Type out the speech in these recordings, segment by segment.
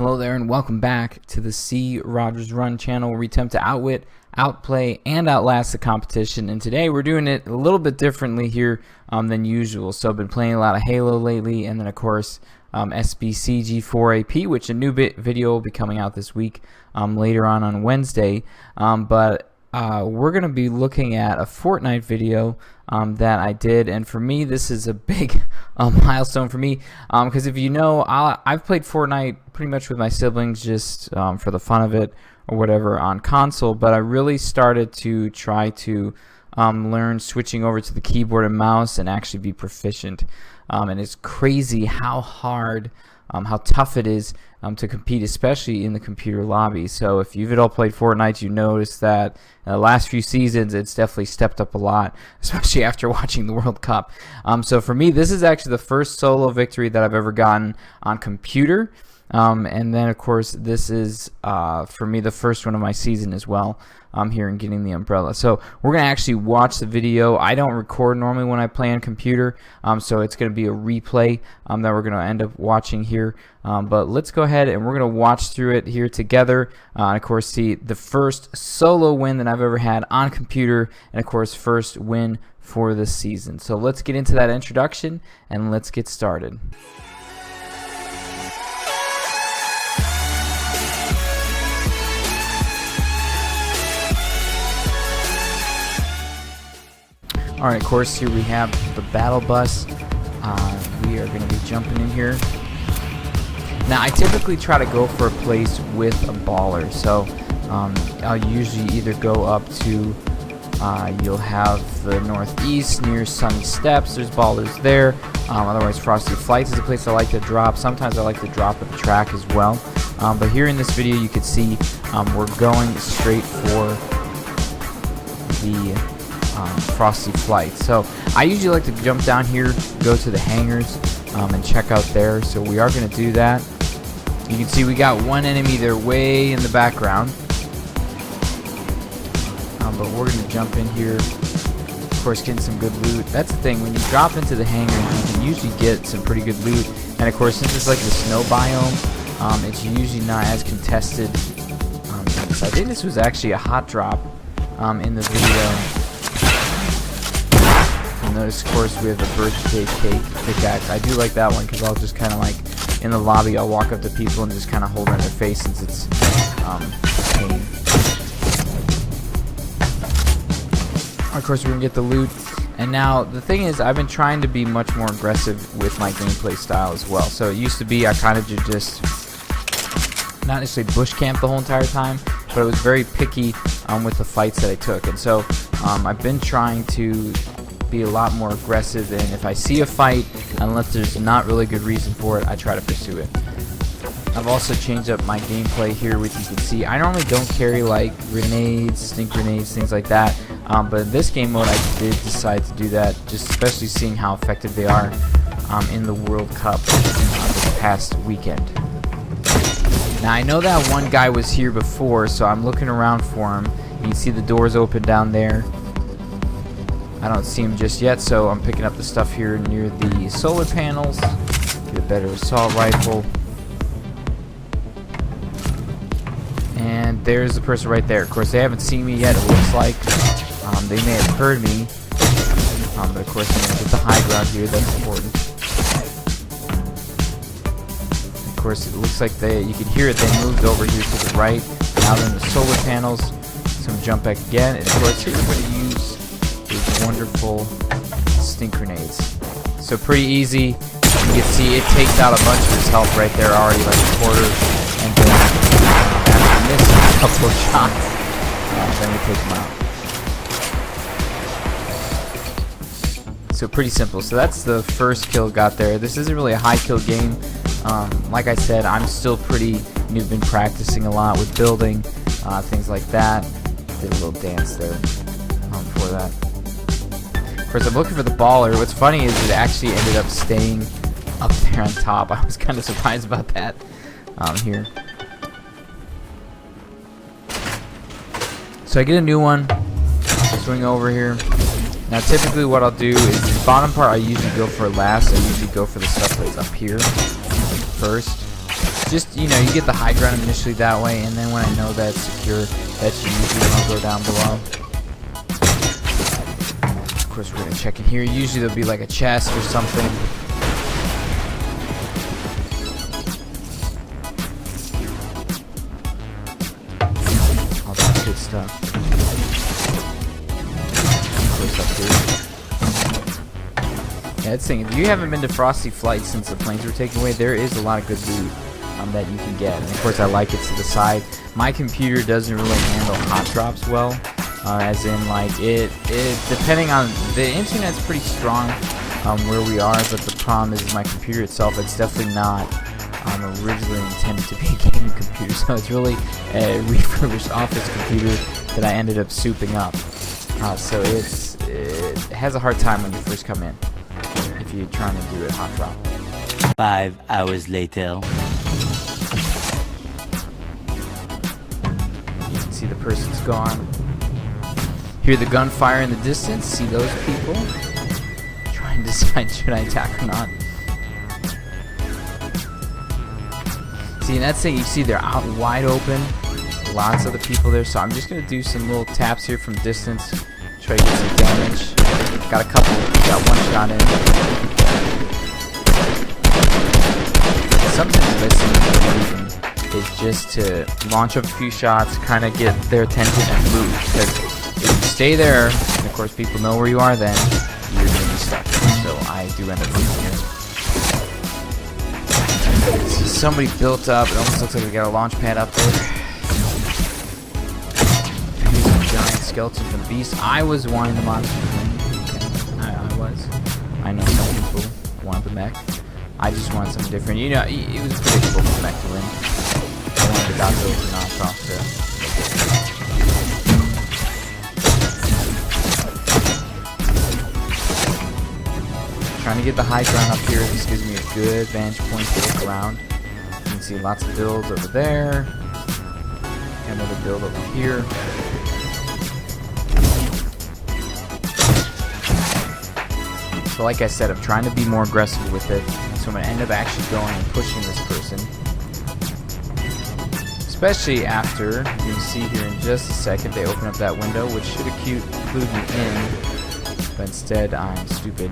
Hello there and welcome back to the C. Rogers Run channel where we attempt to outwit, outplay, and outlast the competition. And today we're doing it a little bit differently here than usual. So I've been playing a lot of Halo lately, and then of course SBCG4AP, which a new video will be coming out this week later on Wednesday. But we're going to be looking at a Fortnite video that I did, and for me this is a big milestone for me because if you know, I've played Fortnite pretty much with my siblings just for the fun of it or whatever on console, but I really started to try to learn switching over to the keyboard and mouse and actually be proficient, and it's crazy how hard, how tough it is to compete, especially in the computer lobby. So if you've at all played Fortnite, you notice that the last few seasons it's definitely stepped up a lot, especially after watching the World Cup. So for me, this is actually the first solo victory that I've ever gotten on computer. And then of course this is for me the first one of my season as well here in getting the umbrella. So we're gonna actually watch the video. I don't record normally when I play on computer, so it's gonna be a replay that we're gonna end up watching here, but let's go ahead and we're gonna watch through it here together, and of course see the first solo win that I've ever had on computer, and of course first win for this season. So let's get into that introduction and let's get started. Alright, of course, here we have the battle bus. We are going to be jumping in here. Now, I typically try to go for a place with a baller. So, I'll usually either go up to, you'll have the northeast near Sunny Steps. There's ballers there. Otherwise, Frosty Flights is a place I like to drop. Sometimes I like to drop at the track as well. But here in this video, you can see we're going straight for the Frosty Flight. So I usually like to jump down here, go to the hangars, and check out there. So we are going to do that. You can see we got one enemy there way in the background, but we're going to jump in here, of course getting some good loot. That's the thing, when you drop into the hangars you can usually get some pretty good loot, and of course since it's like the snow biome, it's usually not as contested. So I think this was actually a hot drop in the video. Notice, of course, we have a birthday cake pickaxe. I do like that one because I'll just kind of like in the lobby, I'll walk up to people and just kind of hold on their face since it's pain. Of course, we're gonna get the loot. And now the thing is, I've been trying to be much more aggressive with my gameplay style as well. So it used to be I kind of just not necessarily bush camp the whole entire time, but I was very picky with the fights that I took. And so I've been trying to be a lot more aggressive, and if I see a fight, unless there's not really good reason for it, I try to pursue it. I've also changed up my gameplay here, which you can see I normally don't carry like grenades, stink grenades, things like that, but in this game mode I did decide to do that, just especially seeing how effective they are in the World Cup this past weekend. Now I know that one guy was here before, so I'm looking around for him. You can see the doors open down there. I don't see him just yet, so I'm picking up the stuff here near the solar panels. Get a better assault rifle. And there's the person right there. Of course, they haven't seen me yet, it looks like. They may have heard me. But of course, I'm going to get the high ground here, that's important. Of course, it looks like you can hear it, they moved over here to the right. Now they're in the solar panels. So I'm going to jump back again. And of course, here we're going to use these wonderful stink grenades. So pretty easy. You can see it takes out a bunch of his health right there already, like a quarter. And then after missing a couple of shots, then we take him out. So pretty simple. So that's the first kill got there. This isn't really a high kill game. Like I said, I'm still pretty new, been practicing a lot with building, things like that. Did a little dance there for that. Of course, I'm looking for the baller. What's funny is it actually ended up staying up there on top. I was kind of surprised about that here. So I get a new one. Swing over here. Now typically what I'll do is the bottom part I usually go for last. I usually go for the stuff that's up here first. just, you know, you get the high ground initially that way, and then when I know that it's secure, that's usually when I'll go down below. Of course, we're gonna check in here. Usually there'll be like a chest or something. All that good stuff. Yeah, that's the thing. If you haven't been to Frosty Flight since the planes were taken away, there is a lot of good loot that you can get. And of course, I like it to the side. My computer doesn't really handle hot drops well, as in like it depending on the internet's pretty strong where we are, but the problem is my computer itself. It's definitely not originally intended to be a gaming computer, so it's really a refurbished office computer that I ended up souping up. So it has a hard time when you first come in if you're trying to do it hot drop. 5 hours later. You can see the person's gone. Hear the gunfire in the distance. See those people. Try and decide should I attack or not. See, and that's it. You see they're out wide open. Lots of the people there. So I'm just gonna do some little taps here from distance. Try to get some damage. Got a couple. Got one shot in. Sometimes missing is just to launch up a few shots, kind of get their attention and move. Because if you stay there, and of course people know where you are, then you're gonna be stuck. So I do end up moving here. See somebody built up. It almost looks like we got a launch pad up there. Here's a giant skeleton from Beast. I was wanting the monster thing. I was. I know some people want the mech. I just wanted something different. You know, it was predictable for mech to win. I wanted the Godzilla to knock off there. Trying to get the high ground up here. This gives me a good vantage point to look around. You can see lots of builds over there. Another build over here. So like I said, I'm trying to be more aggressive with it. So I'm going to end up actually going and pushing this person. Especially after, you can see here in just a second, they open up that window, which should include me in. But instead, I'm stupid.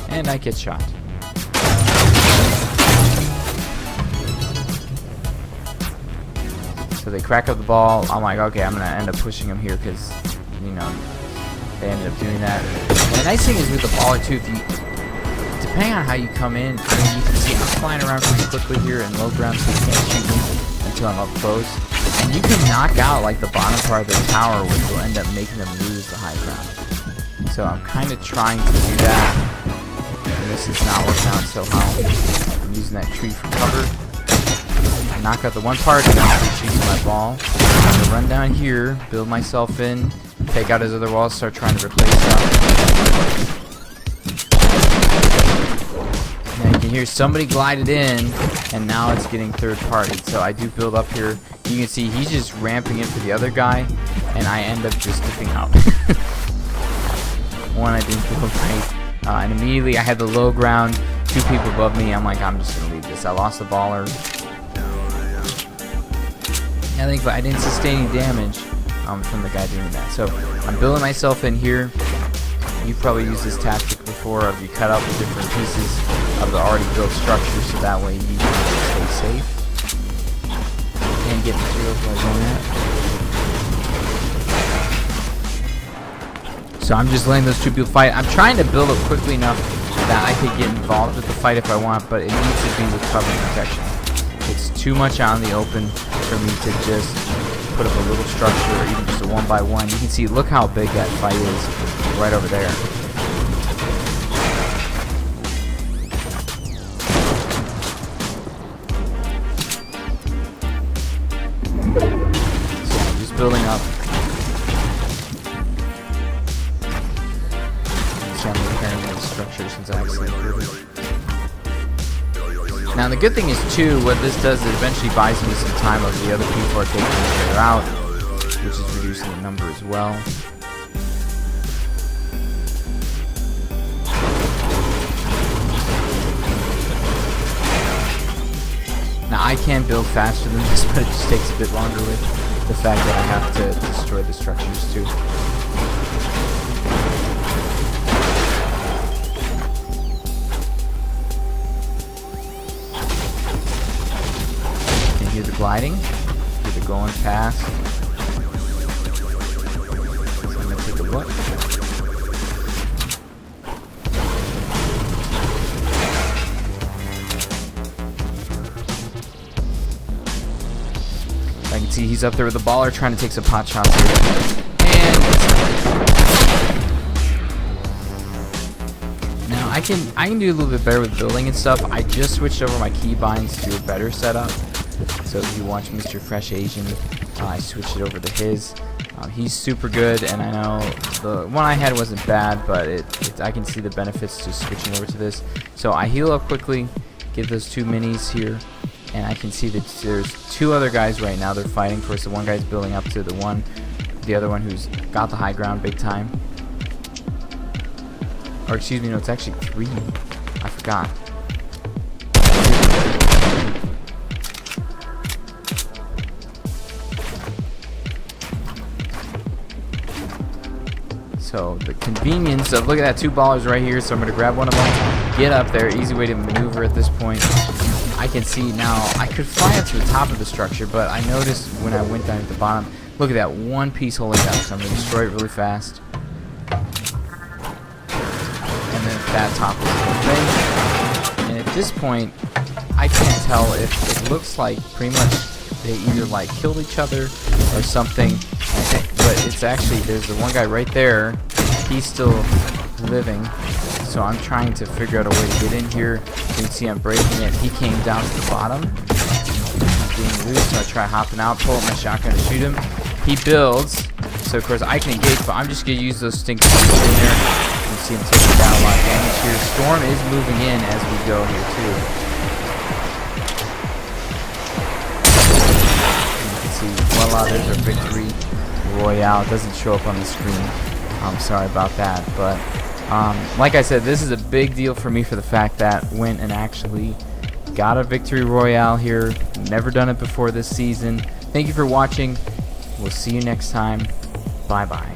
And I get shot. So they crack up the ball. I'm like, okay, I'm going to end up pushing them here because, you know, they ended up doing that. And the nice thing is with the baller too, if you, depending on how you come in, I mean, you can see I'm flying around pretty quickly here in low ground, so you can't shoot me until I'm up close. And you can knock out like the bottom part of the tower, which will end up making them lose the high ground. So I'm kind of trying to do that. And this is not working out so well. I'm using that tree for cover. I knock out the one part, and now I'm shooting my ball. I'm going to run down here, build myself in, take out his other walls, start trying to replace them. Now you can hear somebody glided in, and now it's getting third party. So I do build up here. You can see he's just ramping in for the other guy, and I end up just dipping out. One, I didn't feel right. And immediately I had the low ground, 2 people above me. I'm like, I'm just going to leave this. I lost the baller. I think I didn't sustain any damage from the guy doing that. So I'm building myself in here. You've probably used this tactic before of you cut out the different pieces of the already built structure so that way you can stay safe and get materials while doing that. So I'm just letting those 2 people fight. I'm trying to build up quickly enough that I could get involved with the fight if I want, but it needs to be with cover and protection. It's too much out in the open for me to just put up a little structure or even just a 1x1. You can see, look how big that fight is right over there. So I'm just building up. So I'm repairing the structure since I actually improved it. Now the good thing is too, what this does is it eventually buys me some time as the other people are taking each other out, which is reducing the number as well. Now I can build faster than this, but it just takes a bit longer with the fact that I have to destroy the structures too. You can hear the gliding, hear the going past. So I'm gonna take a look. I can see he's up there with the baller trying to take some pot shots here. And now I can do a little bit better with building and stuff. I just switched over my keybinds to a better setup. So if you watch Mr. Fresh Asian, I switched it over to his. He's super good, and I know the one I had wasn't bad, but I can see the benefits to switching over to this. So I heal up quickly, get those 2 minis here. And I can see that there's 2 other guys right now. They're fighting for us. The one guy's building up to the other one who's got the high ground big time. Or excuse me, no, it's actually 3. I forgot. So the convenience of, look at that, 2 ballers right here. So I'm gonna grab one of them, get up there. Easy way to maneuver at this point. I can see now I could fly up to the top of the structure, but I noticed when I went down at the bottom, look at that one piece holding down, so I'm going to destroy it really fast. And then that top is the thing. And at this point, I can't tell if it looks like pretty much they either like killed each other or something. But it's actually, there's the one guy right there, he's still living. So I'm trying to figure out a way to get in here. You can see I'm breaking it. He came down to the bottom. He's being loose, so I try hopping out, pull up my shotgun to shoot him. He builds, so of course I can engage, but I'm just going to use those stinks in there. You can see him taking down a lot of damage here. Storm is moving in as we go here too. And you can see, voila, there's our victory royale. It doesn't show up on the screen. I'm sorry about that, but like I said, this is a big deal for me for the fact that went and actually got a victory royale here. Never done it before this season. Thank you for watching. We'll see you next time. Bye bye.